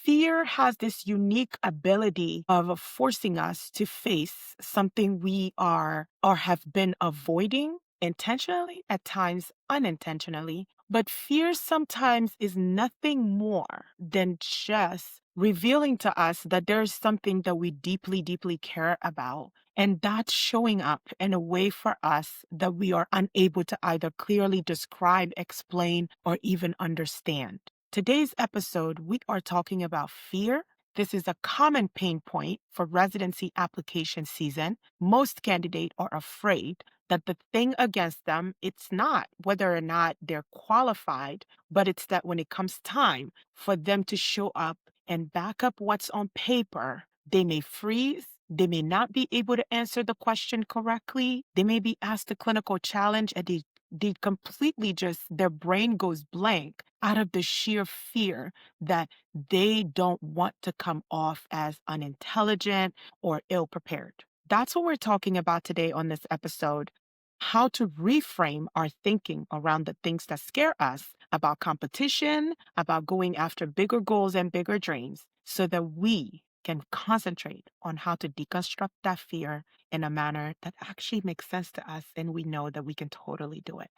Fear has this unique ability of forcing us to face something we are or have been avoiding intentionally, at times unintentionally. But fear sometimes is nothing more than just revealing to us that there's something that we deeply, deeply care about. And that's showing up in a way for us that we are unable to either clearly describe, explain, or even understand. Today's episode, we are talking about fear. This is a common pain point for residency application season. Most candidates are afraid that the thing against them, it's not whether or not they're qualified, but it's that when it comes time for them to show up and back up what's on paper, they may freeze. They may not be able to answer the question correctly. They may be asked a clinical challenge and they completely just, their brain goes blank out of the sheer fear that they don't want to come off as unintelligent or ill prepared. That's what we're talking about today on this episode. How to reframe our thinking around the things that scare us about competition, about going after bigger goals and bigger dreams, so that we can concentrate on how to deconstruct that fear in a manner that actually makes sense to us and we know that we can totally do it.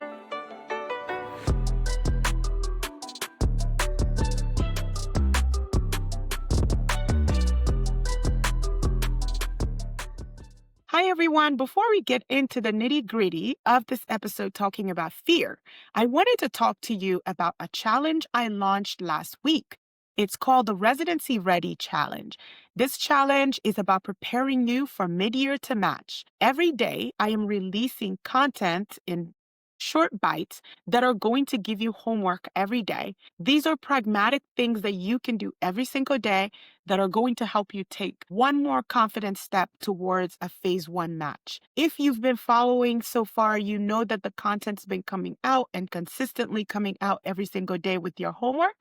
Hi, everyone. Before we get into the nitty gritty of this episode talking about fear, I wanted to talk to you about a challenge I launched last week. It's called the Residency Ready Challenge. This challenge is about preparing you for mid-year to match. Every day, I am releasing content in short bites that are going to give you homework every day. These are pragmatic things that you can do every single day that are going to help you take one more confident step towards a phase one match. If you've been following so far, you know that the content's been coming out and consistently coming out every single day with your homework.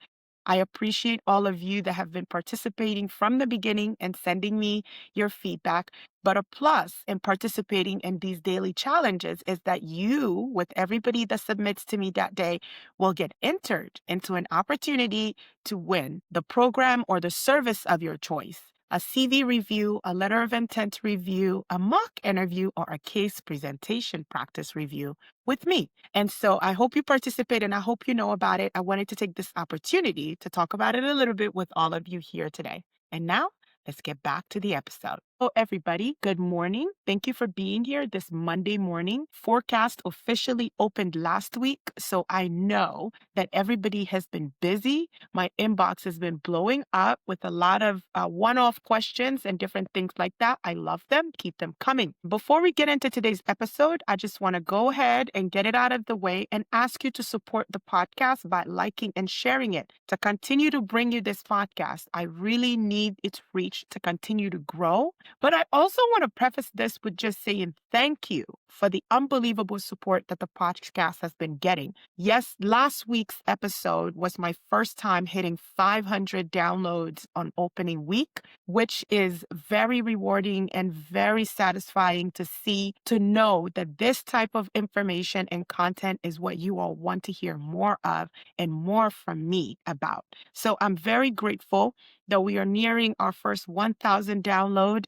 I appreciate all of you that have been participating from the beginning and sending me your feedback. But a plus in participating in these daily challenges is that you, with everybody that submits to me that day, will get entered into an opportunity to win the program or the service of your choice. A CV review, a letter of intent review, a mock interview, or a case presentation practice review with me. And so I hope you participate and I hope you know about it. I wanted to take this opportunity to talk about it a little bit with all of you here today. And now let's get back to the episode. Oh, everybody, good morning. Thank you for being here this Monday morning. Forecast officially opened last week, so I know that everybody has been busy. My inbox has been blowing up with a lot of one-off questions and different things like that. I love them. Keep them coming. Before we get into today's episode, I just want to go ahead and get it out of the way and ask you to support the podcast by liking and sharing it to continue to bring you this podcast. I really need its reach to continue to grow. But I also want to preface this with just saying thank you for the unbelievable support that the podcast has been getting. Yes, last week's episode was my first time hitting 500 downloads on opening week, which is very rewarding and very satisfying to see, to know that this type of information and content is what you all want to hear more of and more from me about. So I'm very grateful that we are nearing our first 1,000 download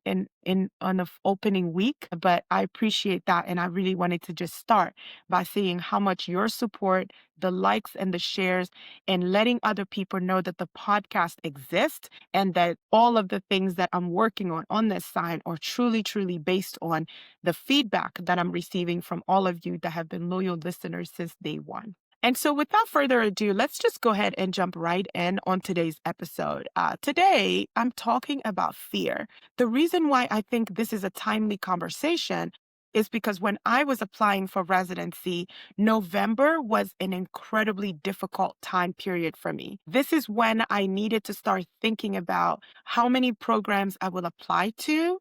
on the opening week, but I appreciate that. And I really wanted to just start by saying how much your support, the likes and the shares, and letting other people know that the podcast exists and that all of the things that I'm working on this side are truly, truly based on the feedback that I'm receiving from all of you that have been loyal listeners since day one. And so without further ado, let's just go ahead and jump right in on today's episode. Today, I'm talking about fear. The reason why I think this is a timely conversation is because when I was applying for residency, November was an incredibly difficult time period for me. This is when I needed to start thinking about how many programs I will apply to,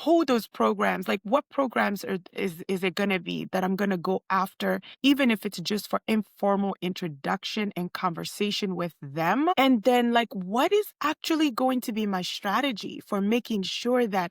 who those programs, like what programs is it going to be that I'm going to go after, even if it's just for informal introduction and conversation with them. And then like, what is actually going to be my strategy for making sure that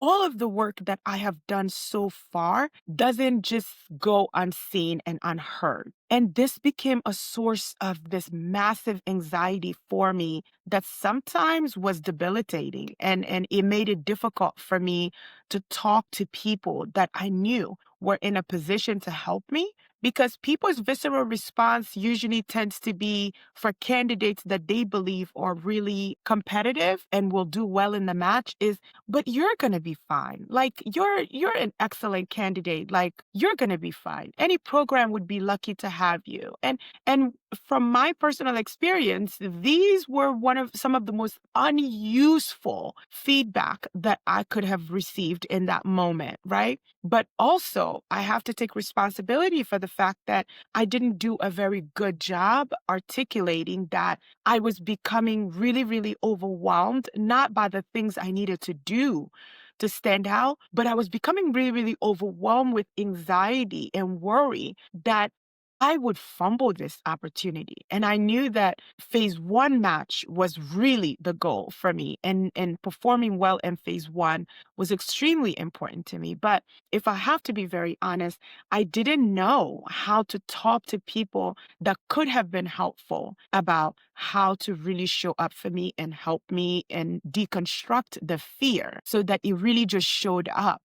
all of the work that I have done so far doesn't just go unseen and unheard. And this became a source of this massive anxiety for me that sometimes was debilitating. And it made it difficult for me to talk to people that I knew were in a position to help me, because people's visceral response usually tends to be for candidates that they believe are really competitive and will do well in the match is, but you're going to be fine. Like you're an excellent candidate. Like you're going to be fine. Any program would be lucky to have you. And from my personal experience, these were one of some of the most unuseful feedback that I could have received in that moment, right? But also, I have to take responsibility for the fact that I didn't do a very good job articulating that I was becoming really, really overwhelmed, not by the things I needed to do to stand out, but I was becoming really, really overwhelmed with anxiety and worry that I would fumble this opportunity. And I knew that phase one match was really the goal for me. And performing well in phase one was extremely important to me. But if I have to be very honest, I didn't know how to talk to people that could have been helpful about how to really show up for me and help me and deconstruct the fear so that it really just showed up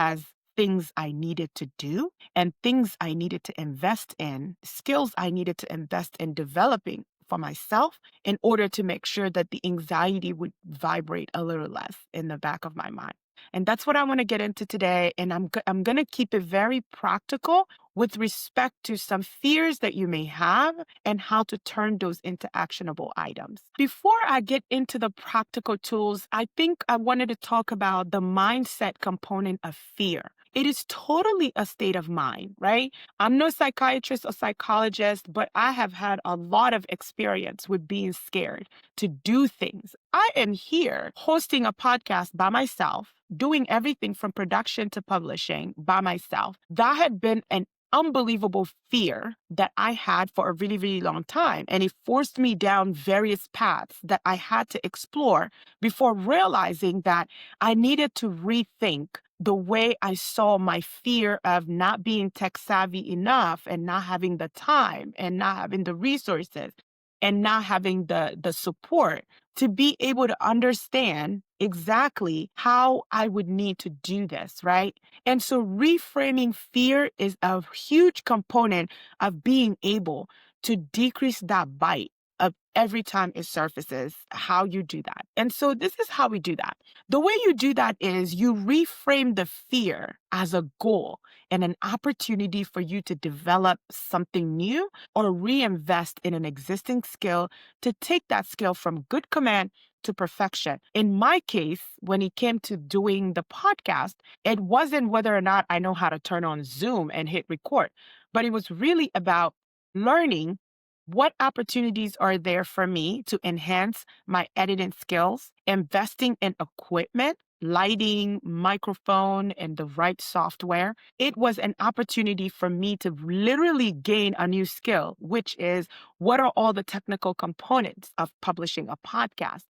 as things I needed to do and things I needed to invest in, skills I needed to invest in developing for myself in order to make sure that the anxiety would vibrate a little less in the back of my mind. And that's what I want to get into today. And I'm going to keep it very practical with respect to some fears that you may have and how to turn those into actionable items. Before I get into the practical tools, I think I wanted to talk about the mindset component of fear. It is totally a state of mind, right? I'm no psychiatrist or psychologist, but I have had a lot of experience with being scared to do things. I am here hosting a podcast by myself, doing everything from production to publishing by myself. That had been an unbelievable fear that I had for a really, really long time. And it forced me down various paths that I had to explore before realizing that I needed to rethink the way I saw my fear of not being tech savvy enough and not having the time and not having the resources and not having the support to be able to understand exactly how I would need to do this, right? And so reframing fear is a huge component of being able to decrease that bite of every time it surfaces, how you do that. And so this is how we do that. The way you do that is you reframe the fear as a goal and an opportunity for you to develop something new or reinvest in an existing skill to take that skill from good command to perfection. In my case, when it came to doing the podcast, it wasn't whether or not I know how to turn on Zoom and hit record, but it was really about learning what opportunities are there for me to enhance my editing skills, investing in equipment, lighting, microphone, and the right software. It was an opportunity for me to literally gain a new skill, which is what are all the technical components of publishing a podcast.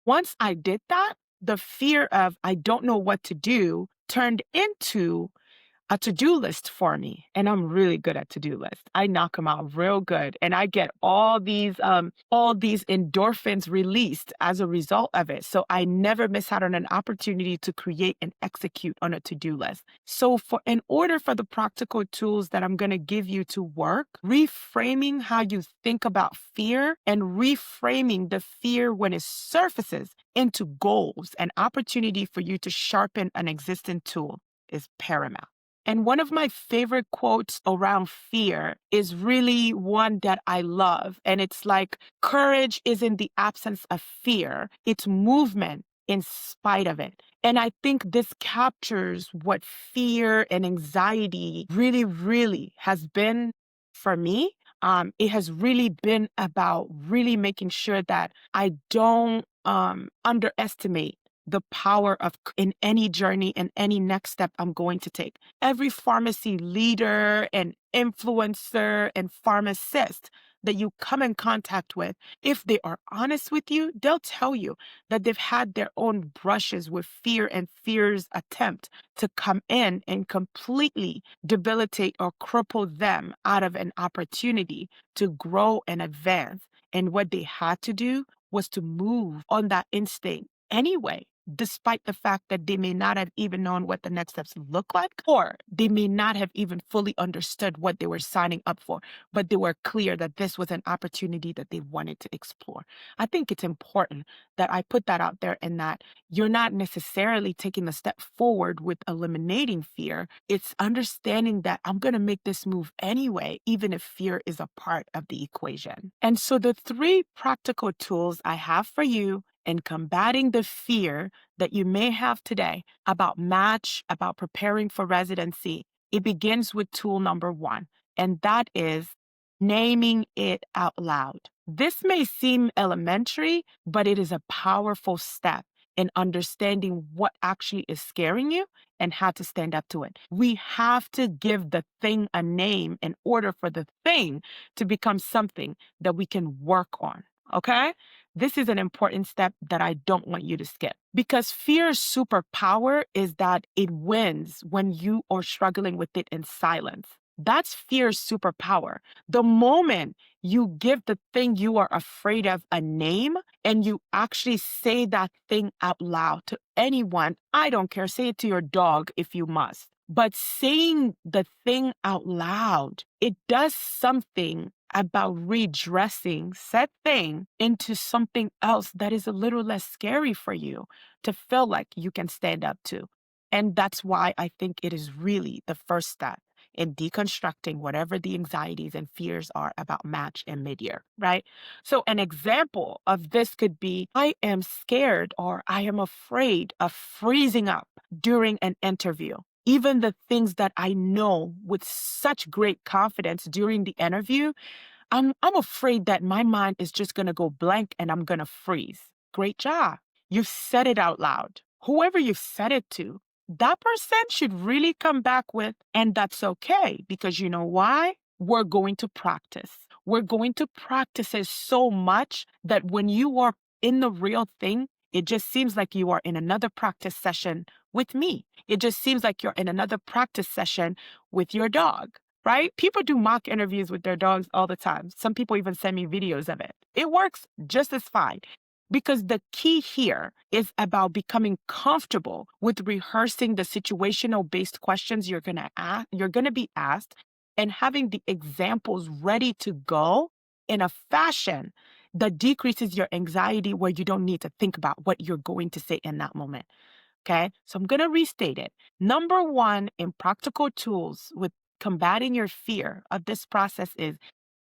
Once I did that, the fear of I don't know what to do turned into a to-do list for me. And I'm really good at to-do lists. I knock them out real good. And I get all these endorphins released as a result of it. So I never miss out on an opportunity to create and execute on a to-do list. So in order for the practical tools that I'm going to give you to work, reframing how you think about fear and reframing the fear when it surfaces into goals and opportunity for you to sharpen an existing tool is paramount. And one of my favorite quotes around fear is really one that I love. And it's like, courage isn't the absence of fear, it's movement in spite of it. And I think this captures what fear and anxiety really, really has been for me. It has really been about really making sure that I don't underestimate the power of in any journey and any next step I'm going to take. Every pharmacy leader and influencer and pharmacist that you come in contact with, if they are honest with you, they'll tell you that they've had their own brushes with fear and fear's attempt to come in and completely debilitate or cripple them out of an opportunity to grow and advance. And what they had to do was to move on that instinct anyway, despite the fact that they may not have even known what the next steps look like, or they may not have even fully understood what they were signing up for, but they were clear that this was an opportunity that they wanted to explore. I think it's important that I put that out there, and that you're not necessarily taking a step forward with eliminating fear. It's understanding that I'm going to make this move anyway, even if fear is a part of the equation. And so the three practical tools I have for you in combating the fear that you may have today about match, about preparing for residency, it begins with tool number one, and that is naming it out loud. This may seem elementary, but it is a powerful step in understanding what actually is scaring you and how to stand up to it. We have to give the thing a name in order for the thing to become something that we can work on. Okay? This is an important step that I don't want you to skip, because fear's superpower is that it wins when you are struggling with it in silence. That's fear's superpower. The moment you give the thing you are afraid of a name and you actually say that thing out loud to anyone, I don't care, say it to your dog if you must. But saying the thing out loud, it does something about redressing said thing into something else that is a little less scary for you to feel like you can stand up to. And that's why I think it is really the first step in deconstructing whatever the anxieties and fears are about match and mid-year, right? So an example of this could be, I am scared or I am afraid of freezing up during an interview. Even the things that I know with such great confidence during the interview, I'm afraid that my mind is just going to go blank and I'm going to freeze. Great job. You've said it out loud. Whoever you've said it to, that person should really come back with, and that's okay, because you know why? We're going to practice. We're going to practice it so much that when you are in the real thing, it just seems like you are in another practice session with me. It just seems like you're in another practice session with your dog, right? People do mock interviews with their dogs all the time. Some people even send me videos of it. It works just as fine. Because the key here is about becoming comfortable with rehearsing the situational based questions you're going to be asked, and having the examples ready to go in a fashion that decreases your anxiety, where you don't need to think about what you're going to say in that moment. Okay? So I'm going to restate it. Number one in practical tools with combating your fear of this process is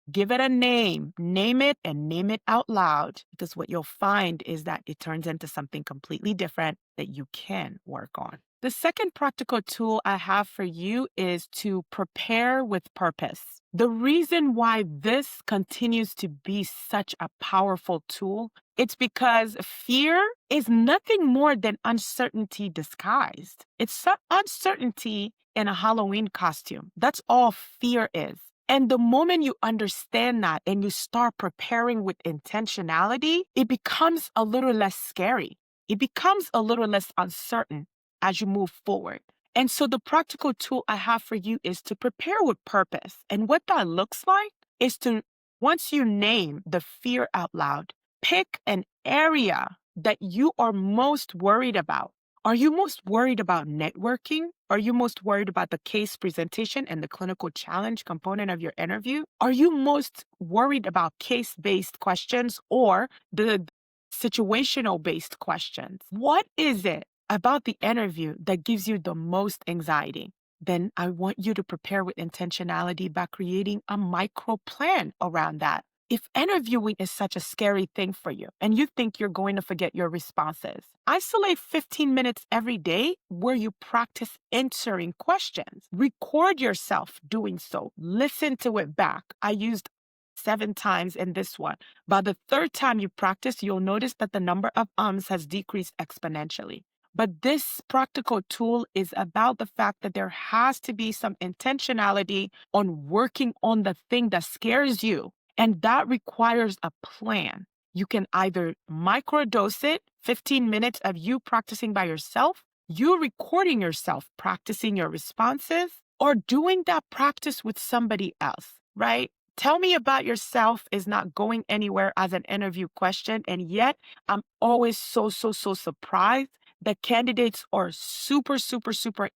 give it a name, name it, and name it out loud, because what you'll find is that it turns into something completely different that you can work on. The second practical tool I have for you is to prepare with purpose. The reason why this continues to be such a powerful tool, it's because fear is nothing more than uncertainty disguised. It's uncertainty in a Halloween costume. That's all fear is. And the moment you understand that and you start preparing with intentionality, it becomes a little less scary. It becomes a little less uncertain as you move forward. And so the practical tool I have for you is to prepare with purpose. And what that looks like is to, once you name the fear out loud, pick an area that you are most worried about. Are you most worried about networking? Are you most worried about the case presentation and the clinical challenge component of your interview? Are you most worried about case-based questions or the situational-based questions? What is it about the interview that gives you the most anxiety? Then I want you to prepare with intentionality by creating a micro plan around that. If interviewing is such a scary thing for you and you think you're going to forget your responses, isolate 15 minutes every day where you practice answering questions. Record yourself doing so. Listen to it back. I used 7 times in this one. By the third time you practice, you'll notice that the number of ums has decreased exponentially. But this practical tool is about the fact that there has to be some intentionality on working on the thing that scares you. And that requires a plan. You can either microdose it, 15 minutes of you practicing by yourself, you recording yourself practicing your responses, or doing that practice with somebody else, right? Tell me about yourself is not going anywhere as an interview question. And yet, I'm always so surprised that candidates are super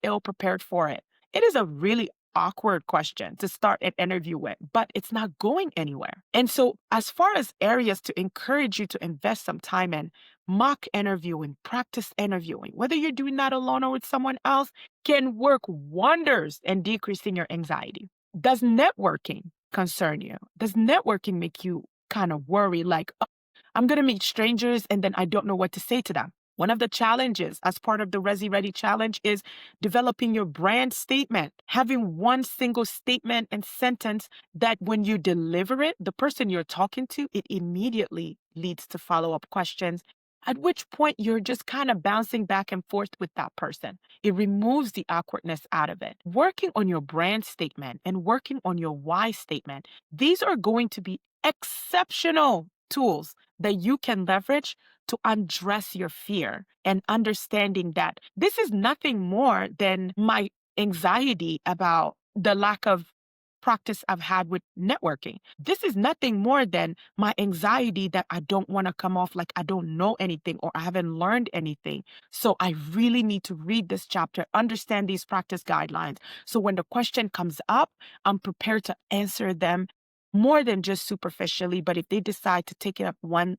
ill prepared for it. It is a really awkward question to start an interview with, but it's not going anywhere. And so, as far as areas to encourage you to invest some time in, mock interviewing, practice interviewing, whether you're doing that alone or with someone else, can work wonders in decreasing your anxiety. Does networking concern you? Does networking make you kind of worry like, "Oh, I'm going to meet strangers and then I don't know what to say to them?" One of the challenges as part of the Resi Ready Challenge is developing your brand statement, having one single statement and sentence that when you deliver it, the person you're talking to, it immediately leads to follow-up questions, at which point you're just kind of bouncing back and forth with that person. It removes the awkwardness out of it. Working on your brand statement and working on your why statement, these are going to be exceptional tools that you can leverage to undress your fear and understanding that this is nothing more than my anxiety about the lack of practice I've had with networking. This is nothing more than my anxiety that I don't want to come off like I don't know anything or I haven't learned anything. So I really need to read this chapter, understand these practice guidelines. So when the question comes up, I'm prepared to answer them more than just superficially. But if they decide to take it up one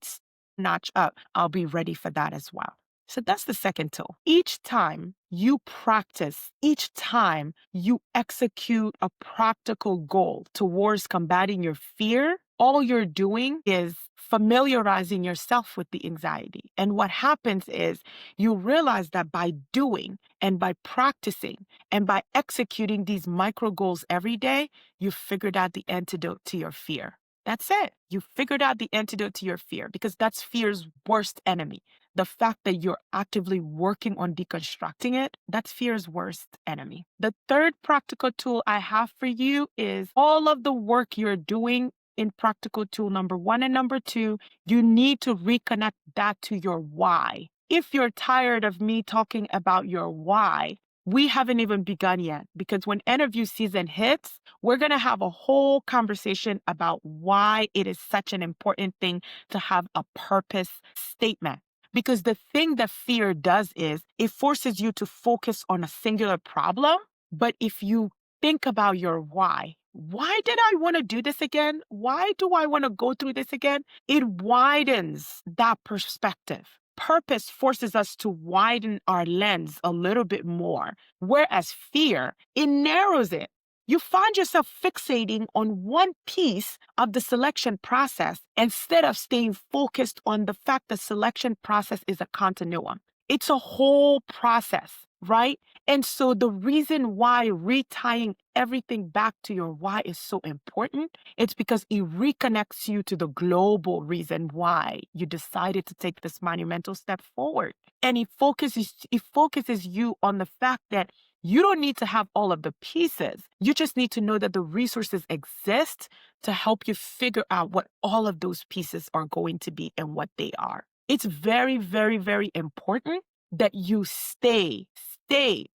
notch up, I'll be ready for that as well. So that's the second tool. Each time you practice, each time you execute a practical goal towards combating your fear, all you're doing is familiarizing yourself with the anxiety. And what happens is you realize that by doing and by practicing and by executing these micro goals every day, you've figured out the antidote to your fear. That's it. You figured out the antidote to your fear because that's fear's worst enemy. The fact that you're actively working on deconstructing it, that's fear's worst enemy. The third practical tool I have for you is all of the work you're doing in practical tool number 1 and number 2, you need to reconnect that to your why. If you're tired of me talking about your why, we haven't even begun yet because when interview season hits, we're going to have a whole conversation about why it is such an important thing to have a purpose statement. Because the thing that fear does is it forces you to focus on a singular problem. But if you think about your why did I want to do this again? Why do I want to go through this again? It widens that perspective. Purpose forces us to widen our lens a little bit more, whereas fear, it narrows it. You find yourself fixating on one piece of the selection process instead of staying focused on the fact the selection process is a continuum. It's a whole process, right? And so the reason why retying everything back to your why is so important, it's because it reconnects you to the global reason why you decided to take this monumental step forward. And it focuses you on the fact that you don't need to have all of the pieces. You just need to know that the resources exist to help you figure out what all of those pieces are going to be and what they are. It's very important that you stay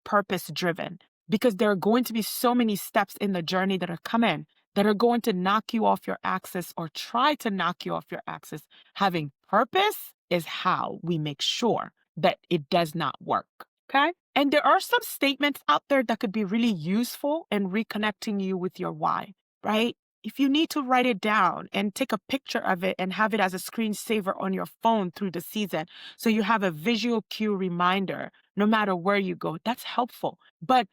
purpose driven because there are going to be so many steps in the journey that are coming that are going to knock you off your axis or try to knock you off your axis. Having purpose is how we make sure that it does not work. Okay. And there are some statements out there that could be really useful in reconnecting you with your why, right? If you need to write it down and take a picture of it and have it as a screensaver on your phone through the season, so you have a visual cue reminder no matter where you go, that's helpful. But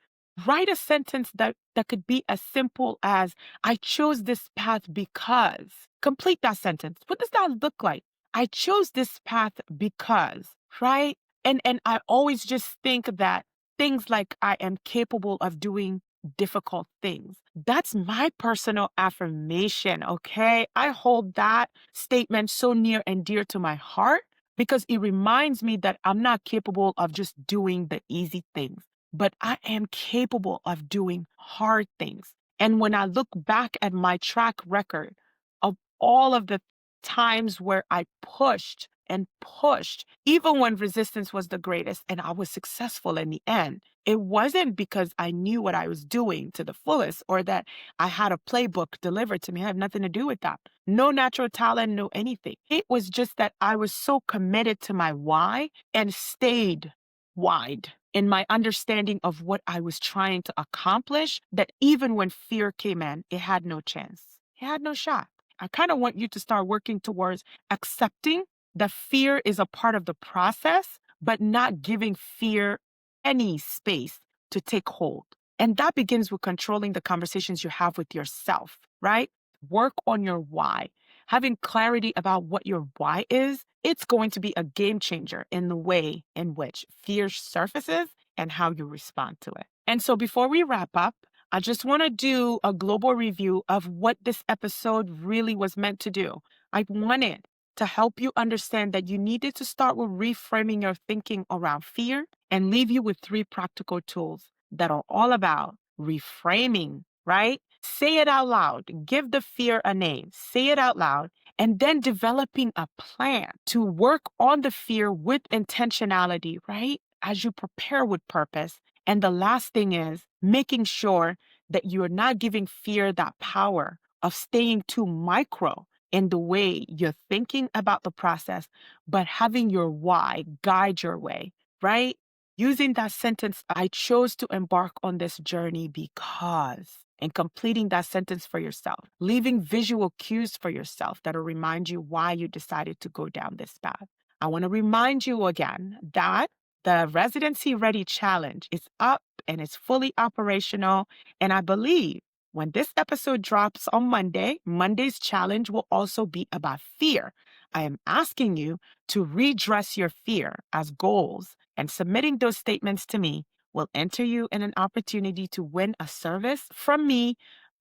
write a sentence that could be as simple as, I chose this path because. Complete that sentence. What does that look like? I chose this path because, right? And I always just think that things like I am capable of doing difficult things. That's my personal affirmation, okay? I hold that statement so near and dear to my heart because it reminds me that I'm not capable of just doing the easy things, but I am capable of doing hard things. And when I look back at my track record of all of the times where I pushed and pushed, even when resistance was the greatest and I was successful in the end, it wasn't because I knew what I was doing to the fullest or that I had a playbook delivered to me. I have nothing to do with that. No natural talent, no anything. It was just that I was so committed to my why and stayed wide in my understanding of what I was trying to accomplish that even when fear came in, it had no chance. It had no shot. I kind of want you to start working towards accepting that fear is a part of the process, but not giving fear any space to take hold. And that begins with controlling the conversations you have with yourself, right? Work on your why. Having clarity about what your why is, it's going to be a game changer in the way in which fear surfaces and how you respond to it. And so before we wrap up, I just want to do a global review of what this episode really was meant to do. I wanted to help you understand that you needed to start with reframing your thinking around fear and leave you with 3 practical tools that are all about reframing, right? Say it out loud. Give the fear a name. Say it out loud. And then developing a plan to work on the fear with intentionality, right? As you prepare with purpose. And the last thing is making sure that you're not giving fear that power of staying too micro in the way you're thinking about the process, but having your why guide your way, right? Using that sentence, I chose to embark on this journey because, and completing that sentence for yourself, leaving visual cues for yourself that'll remind you why you decided to go down this path. I want to remind you again that the Residency Ready Challenge is up and it's fully operational. And I believe when this episode drops on Monday, Monday's challenge will also be about fear. I am asking you to redress your fear as goals, and submitting those statements to me will enter you in an opportunity to win a service from me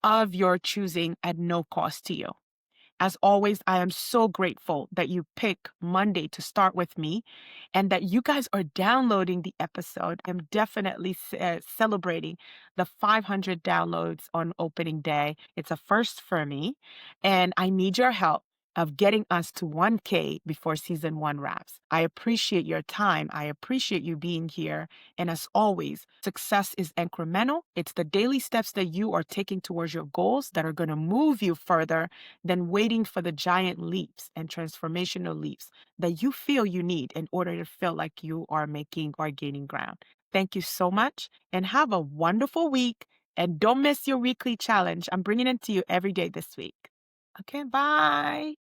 of your choosing at no cost to you. As always, I am so grateful that you pick Monday to start with me and that you guys are downloading the episode. I'm definitely celebrating the 500 downloads on opening day. It's a first for me, and I need your help of getting us to 1K before season 1 wraps. I appreciate your time. I appreciate you being here. And as always, success is incremental. It's the daily steps that you are taking towards your goals that are going to move you further than waiting for the giant leaps and transformational leaps that you feel you need in order to feel like you are making or gaining ground. Thank you so much and have a wonderful week. And don't miss your weekly challenge. I'm bringing it to you every day this week. Okay, bye.